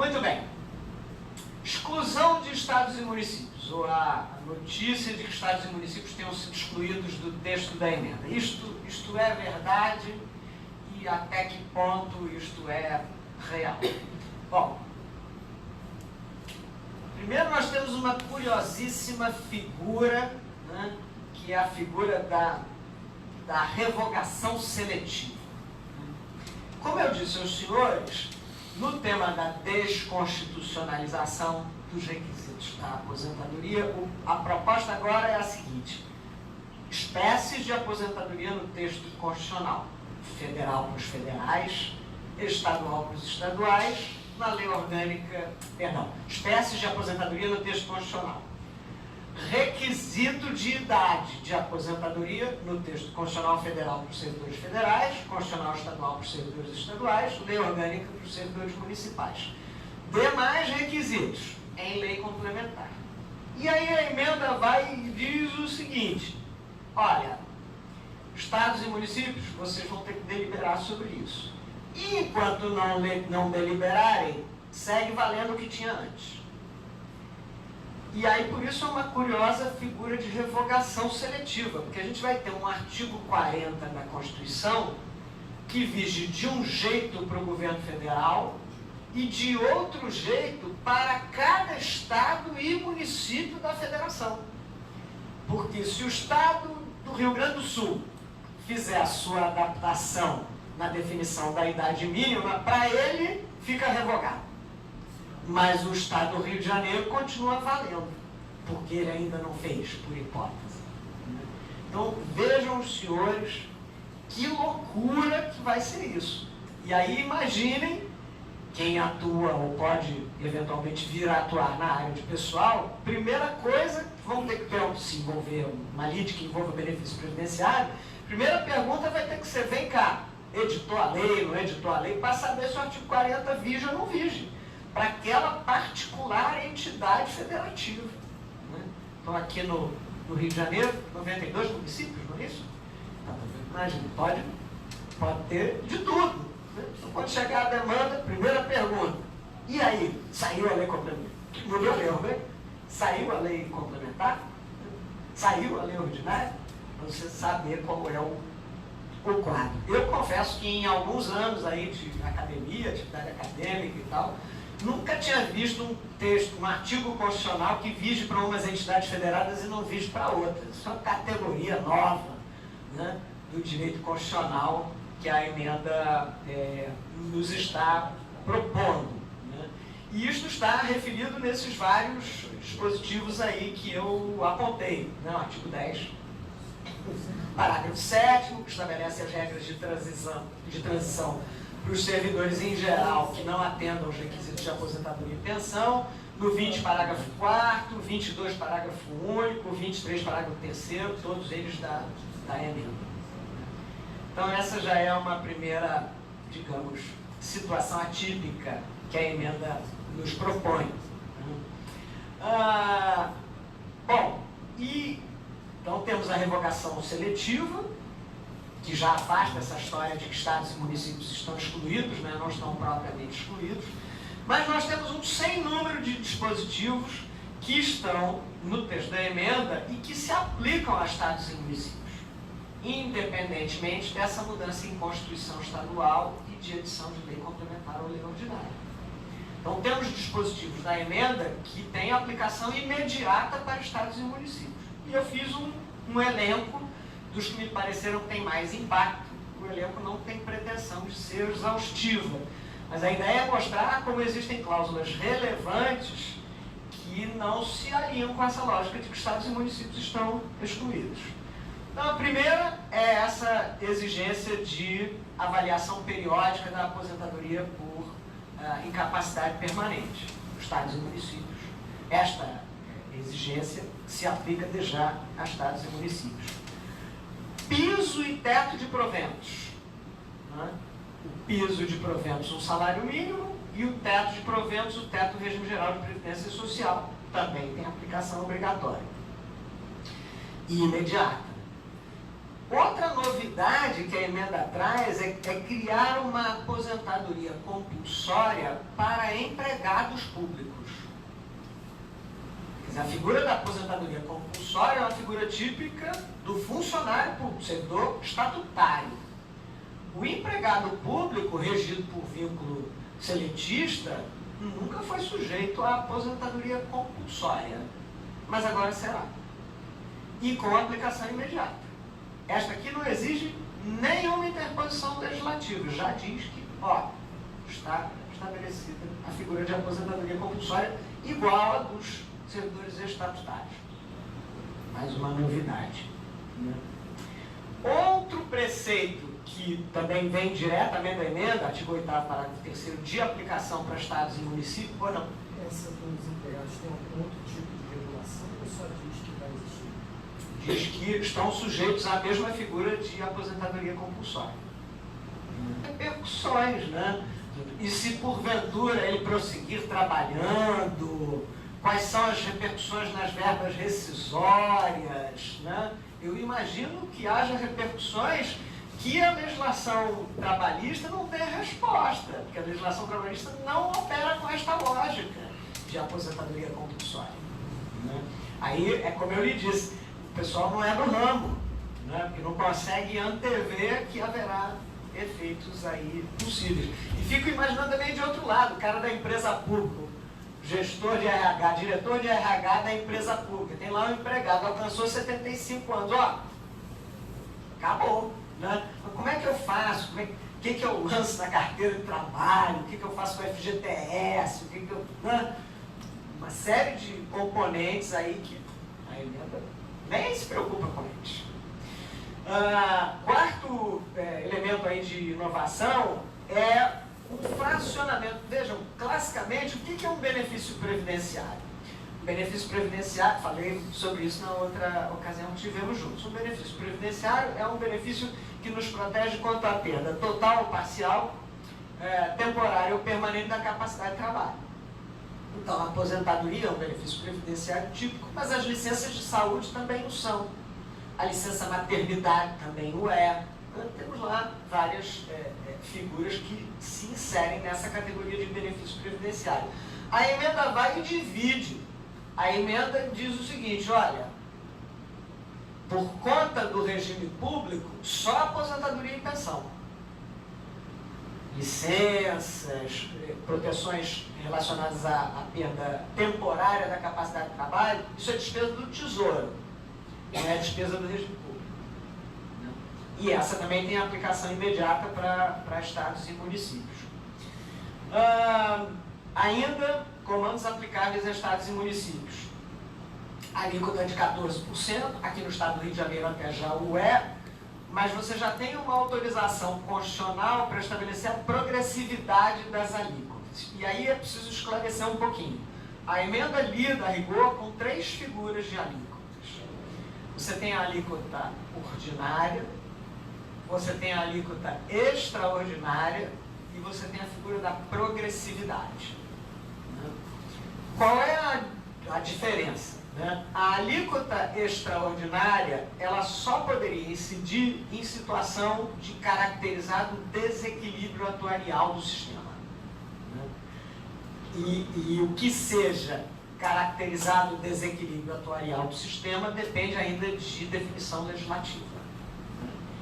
Muito bem. Exclusão de estados e municípios, ou a notícia de que estados e municípios tenham sido excluídos do texto da emenda. Isto é verdade e até que ponto isto é real? Bom, primeiro nós temos uma curiosíssima figura, né, que é a figura da revogação seletiva. Como eu disse aos senhores, no tema da desconstitucionalização dos requisitos da aposentadoria, a proposta agora é a seguinte: espécies de aposentadoria no texto constitucional, federal para os federais, estadual para os estaduais, na lei orgânica, perdão, espécies de aposentadoria no texto constitucional. Requisito de idade de aposentadoria no texto constitucional federal para os servidores federais, constitucional estadual para os servidores estaduais, lei orgânica para os servidores municipais. Demais requisitos em lei complementar. E aí a emenda vai e diz o seguinte: olha, estados e municípios, vocês vão ter que deliberar sobre isso. E enquanto não deliberarem, segue valendo o que tinha antes. E aí, por isso, é uma curiosa figura de revogação seletiva, porque a gente vai ter um artigo 40 da Constituição que vige de um jeito para o governo federal e de outro jeito para cada estado e município da federação. Porque se o estado do Rio Grande do Sul fizer a sua adaptação na definição da idade mínima, para ele fica revogado. Mas o estado do Rio de Janeiro continua valendo, porque ele ainda não fez, por hipótese. Então, vejam os senhores que loucura que vai ser isso. E aí imaginem quem atua ou pode eventualmente vir a atuar na área de pessoal. Primeira coisa, vão ter que se envolver uma lide que envolva benefício previdenciário. Primeira pergunta vai ter que ser: vem cá, editou a lei, não editou a lei, para saber se o artigo 40 vige ou não vige, para aquela particular entidade federativa. Né? Então, aqui no Rio de Janeiro, 92 municípios, não é isso? Imagina, pode ter de tudo. Né? Então, quando chegar a demanda, primeira pergunta: e aí, saiu a lei complementar? Mudou a lei, né? Saiu a lei complementar? Saiu a lei ordinária? Para você saber qual é o quadro. Eu confesso que em alguns anos aí de academia, atividade acadêmica e tal, nunca tinha visto um texto, um artigo constitucional que vige para umas entidades federadas e não vige para outras. Isso é uma categoria nova, né, do direito constitucional que a emenda nos está propondo. Né? E isto está referido nesses vários dispositivos aí que eu apontei, né? O artigo 10, parágrafo 7º, que estabelece as regras de transição para os servidores em geral que não atendam aos requisitos de aposentadoria e pensão, no 20, parágrafo 4º, 22, parágrafo único, 23, parágrafo 3º, todos eles da emenda. Então, essa já é uma primeira, digamos, situação atípica que a emenda nos propõe. Bom, então temos a revogação seletiva, que já afasta essa história de que estados e municípios estão excluídos, né? Não estão propriamente excluídos, mas nós temos um sem número de dispositivos que estão no texto da emenda e que se aplicam a estados e municípios, independentemente dessa mudança em Constituição Estadual e de edição de lei complementar ou lei ordinária. Então temos dispositivos da emenda que têm aplicação imediata para estados e municípios. E eu fiz um elenco dos que me pareceram que tem mais impacto. O elenco não tem pretensão de ser exaustiva, mas a ideia é mostrar como existem cláusulas relevantes que não se alinham com essa lógica de que estados e municípios estão excluídos. Então, a primeira é essa exigência de avaliação periódica da aposentadoria por incapacidade permanente, estados e municípios. Esta exigência se aplica desde já a estados e municípios. Piso e teto de proventos. Né? O piso de proventos, um salário mínimo, e o teto de proventos, o teto do regime geral de previdência social, também tem aplicação obrigatória e imediata. Outra novidade que a emenda traz é criar uma aposentadoria compulsória para empregados públicos. Quer dizer, a figura da aposentadoria compulsória é uma figura típica do funcionário público, servidor estatutário. O empregado público, regido por vínculo seletista, nunca foi sujeito à aposentadoria compulsória, mas agora será. E com aplicação imediata. Esta aqui não exige nenhuma interposição legislativa, já diz que, está estabelecida a figura de aposentadoria compulsória igual a dos servidores estatutários. Mais uma novidade, né? Outro preceito que também vem diretamente da emenda, artigo 8º, parágrafo 3º, de aplicação para estados e municípios, ou não? Essa dos empregados tem algum outro tipo de regulação ou só diz que vai existir? Diz que estão sujeitos à mesma figura de aposentadoria compulsória. Repercussões, né? E se porventura ele prosseguir trabalhando, quais são as repercussões nas verbas rescisórias, né? Eu imagino que haja repercussões que a legislação trabalhista não tem resposta, porque a legislação trabalhista não opera com esta lógica de aposentadoria compulsória, né? Aí, é como eu lhe disse, o pessoal não é do ramo, né? Porque não consegue antever que haverá efeitos aí possíveis. E fico imaginando também de outro lado, o cara da empresa pública, gestor de RH, diretor de RH da empresa pública, tem lá um empregado, alcançou 75 anos, acabou, né? Mas como é que eu faço? O que eu lanço na carteira de trabalho? O que eu faço com o FGTS? Né? Uma série de componentes aí que a emenda nem se preocupa com eles. Quarto elemento aí de inovação é o fracionamento. Vejam, classicamente, o que é um benefício previdenciário? O benefício previdenciário, falei sobre isso na outra ocasião que tivemos juntos. Um benefício previdenciário é um benefício que nos protege contra a perda total ou parcial, temporária ou permanente da capacidade de trabalho. Então, a aposentadoria é um benefício previdenciário típico, mas as licenças de saúde também o são. A licença maternidade também o é. Então, temos lá várias figuras que se inserem nessa categoria de benefício previdenciário. A emenda vai e divide. A emenda diz o seguinte, olha, por conta do regime público, só aposentadoria e pensão. Licenças, proteções relacionadas à perda temporária da capacidade de trabalho, isso é despesa do Tesouro, não é despesa do regime público. E essa também tem aplicação imediata para estados e municípios. Ainda, comandos aplicáveis a estados e municípios. A alíquota de 14%, aqui no estado do Rio de Janeiro até já o é, mas você já tem uma autorização constitucional para estabelecer a progressividade das alíquotas. E aí é preciso esclarecer um pouquinho. A emenda lida a rigor com 3 figuras de alíquotas. Você tem a alíquota ordinária, você tem a alíquota extraordinária e você tem a figura da progressividade. Qual é a diferença? A alíquota extraordinária, ela só poderia incidir em situação de caracterizado desequilíbrio atuarial do sistema. E o que seja caracterizado desequilíbrio atuarial do sistema depende ainda de definição legislativa.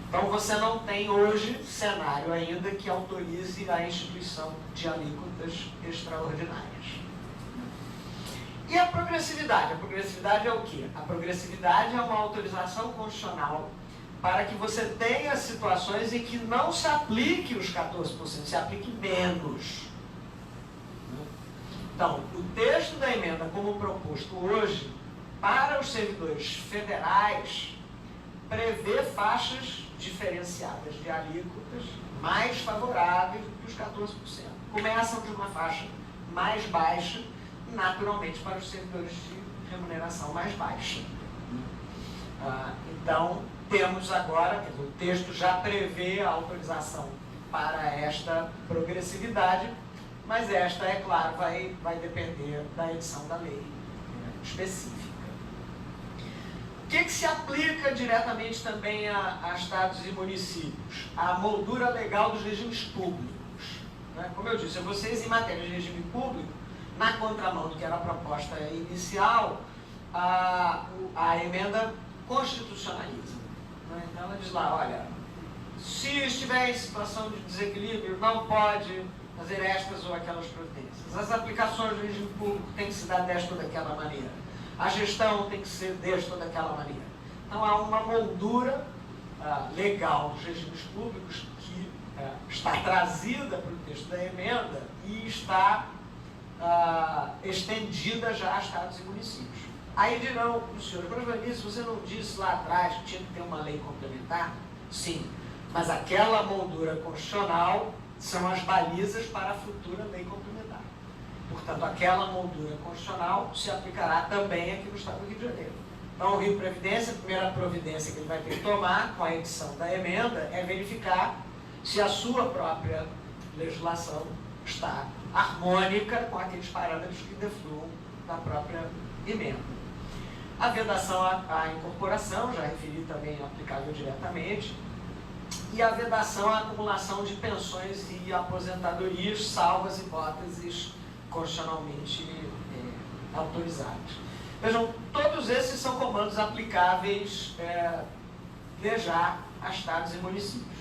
Então você não tem hoje cenário ainda que autorize a instituição de alíquotas extraordinárias. E a progressividade? A progressividade é o quê? A progressividade é uma autorização constitucional para que você tenha situações em que não se aplique os 14%, se aplique menos. Então, o texto da emenda, como proposto hoje, para os servidores federais, prevê faixas diferenciadas de alíquotas mais favoráveis do que os 14%. Começam de uma faixa mais baixa, naturalmente para os servidores de remuneração mais baixa. Então, temos agora, quer dizer, o texto já prevê a autorização para esta progressividade, mas esta, é claro, vai depender da edição da lei específica. que se aplica diretamente também a estados e municípios? A moldura legal dos regimes públicos. Né? Como eu disse a vocês, em matéria de regime público, na contramão do que era a proposta inicial, a emenda constitucionaliza. Né? Então ela diz lá, olha, se estiver em situação de desequilíbrio, não pode fazer estas ou aquelas providências. As aplicações do regime público têm que se dar desta ou daquela maneira. A gestão tem que ser desta ou daquela maneira. Então há uma moldura legal dos regimes públicos que está trazida para o texto da emenda e está estendida já a estados e municípios. Aí dirão os senhores, mas Vanessa, você não disse lá atrás que tinha que ter uma lei complementar? Sim, mas aquela moldura constitucional são as balizas para a futura lei complementar. Portanto, aquela moldura constitucional se aplicará também aqui no Estado do Rio de Janeiro. Então, o Rio Previdência, a primeira providência que ele vai ter que tomar com a edição da emenda é verificar se a sua própria legislação está harmônica com aqueles parâmetros que defluam da própria emenda. A vedação à incorporação, já referi também aplicável diretamente, e a vedação à acumulação de pensões e aposentadorias, salvo as hipóteses constitucionalmente autorizadas. Vejam, todos esses são comandos aplicáveis já a estados e municípios.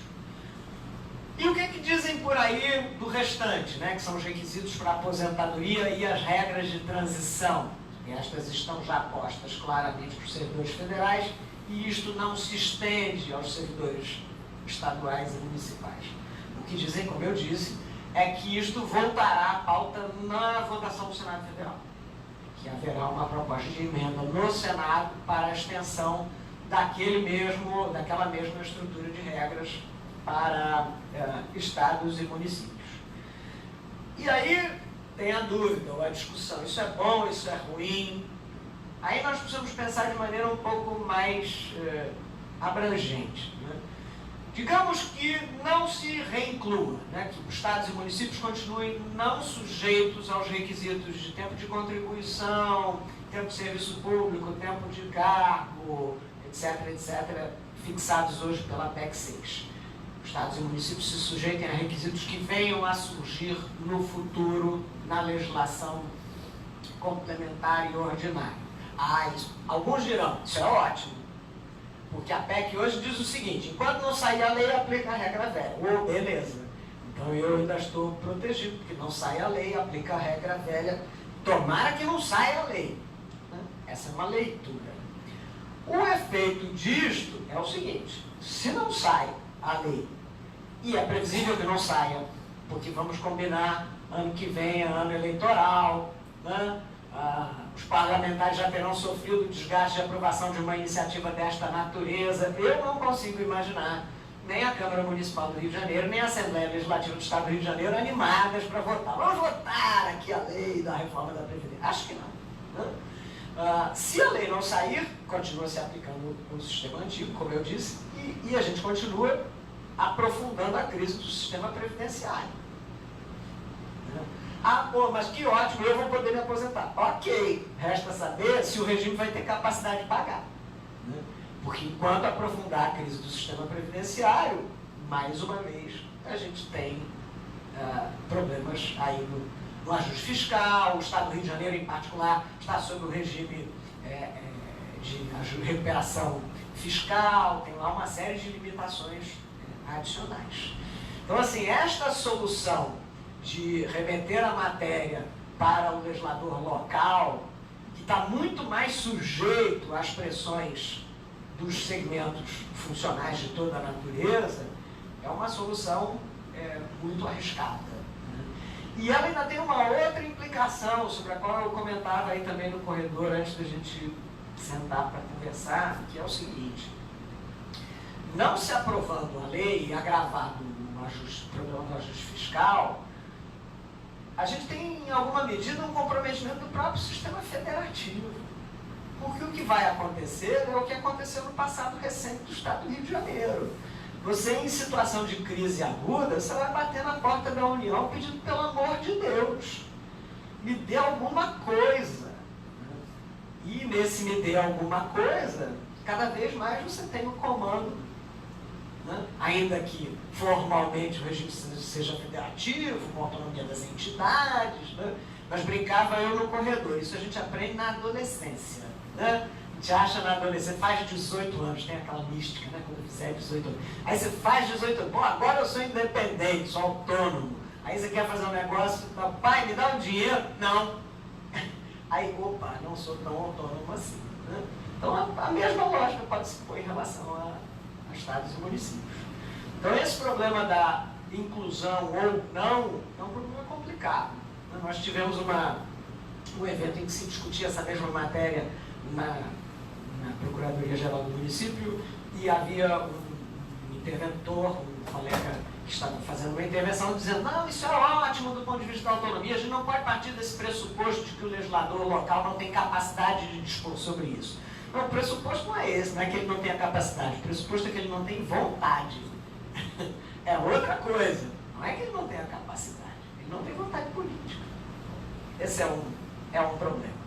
E o que dizem por aí do restante, né, que são os requisitos para a aposentadoria e as regras de transição? Estas estão já postas claramente para os servidores federais e isto não se estende aos servidores estaduais e municipais. O que dizem, como eu disse, é que isto voltará à pauta na votação do Senado Federal, que haverá uma proposta de emenda no Senado para a extensão daquela mesma estrutura de regras para estados e municípios. E aí tem a dúvida ou a discussão, isso é bom, isso é ruim? Aí nós precisamos pensar de maneira um pouco mais abrangente. Né? Digamos que não se reinclua, né? Que os estados e municípios continuem não sujeitos aos requisitos de tempo de contribuição, tempo de serviço público, tempo de cargo, etc., etc., fixados hoje pela PEC 6. Estados e municípios se sujeitem a requisitos que venham a surgir no futuro na legislação complementar e ordinária. Alguns dirão, isso é ótimo, porque a PEC hoje diz o seguinte, enquanto não sair a lei, aplica a regra velha. Beleza, então eu ainda estou protegido, porque não sai a lei, aplica a regra velha, tomara que não saia a lei. Essa é uma leitura. O efeito disto é o seguinte, se não sai a lei, e é previsível que não saia, porque vamos combinar, ano que vem é ano eleitoral, né? Os parlamentares já terão sofrido o desgaste de aprovação de uma iniciativa desta natureza. Eu não consigo imaginar nem a Câmara Municipal do Rio de Janeiro, nem a Assembleia Legislativa do Estado do Rio de Janeiro animadas para votar. Vamos votar aqui a lei da reforma da Previdência. Acho que não. Né? Se a lei não sair, continua se aplicando o sistema antigo, como eu disse, e a gente continua aprofundando a crise do sistema previdenciário. Mas que ótimo, eu vou poder me aposentar. Ok, resta saber se o regime vai ter capacidade de pagar. Né? Porque enquanto aprofundar a crise do sistema previdenciário, mais uma vez, a gente tem problemas aí no ajuste fiscal. O Estado do Rio de Janeiro, em particular, está sob o regime de recuperação fiscal, tem lá uma série de limitações adicionais. Então, assim, esta solução de remeter a matéria para o legislador local, que está muito mais sujeito às pressões dos segmentos funcionais de toda a natureza, é uma solução muito arriscada. Né? E ela ainda tem uma outra implicação, sobre a qual eu comentava aí também no corredor antes da gente sentar para conversar, que é o seguinte: não se aprovando a lei e agravado o problema do ajuste fiscal, a gente tem, em alguma medida, um comprometimento do próprio sistema federativo. Porque o que vai acontecer é o que aconteceu no passado recente do Estado do Rio de Janeiro. Você, em situação de crise aguda, você vai bater na porta da União pedindo, pelo amor de Deus, me dê alguma coisa. E nesse me dê alguma coisa, cada vez mais você tem o comando, né? Ainda que formalmente o regime seja federativo, com autonomia das entidades, né? Mas brincava eu no corredor. Isso a gente aprende na adolescência, né? A gente acha na adolescência, faz 18 anos, tem aquela mística, né? Quando fizer 18 anos. Aí você faz 18 anos, bom, agora eu sou independente, sou autônomo. Aí você quer fazer um negócio, pai, me dá um dinheiro? Não. Aí, opa, não sou tão autônomo assim, né? Então a mesma lógica pode se pôr em relação a estados e municípios. Então esse problema da inclusão ou não é um problema complicado. Nós tivemos um evento em que se discutia essa mesma matéria na Procuradoria-Geral do município e havia um interventor, um colega que estava fazendo uma intervenção dizendo: não, isso é ótimo do ponto de vista da autonomia, a gente não pode partir desse pressuposto de que o legislador local não tem capacidade de dispor sobre isso. Não, o pressuposto não é esse, não é que ele não tenha capacidade, o pressuposto é que ele não tem vontade. É outra coisa, não é que ele não tenha capacidade, ele não tem vontade política. Esse é um problema.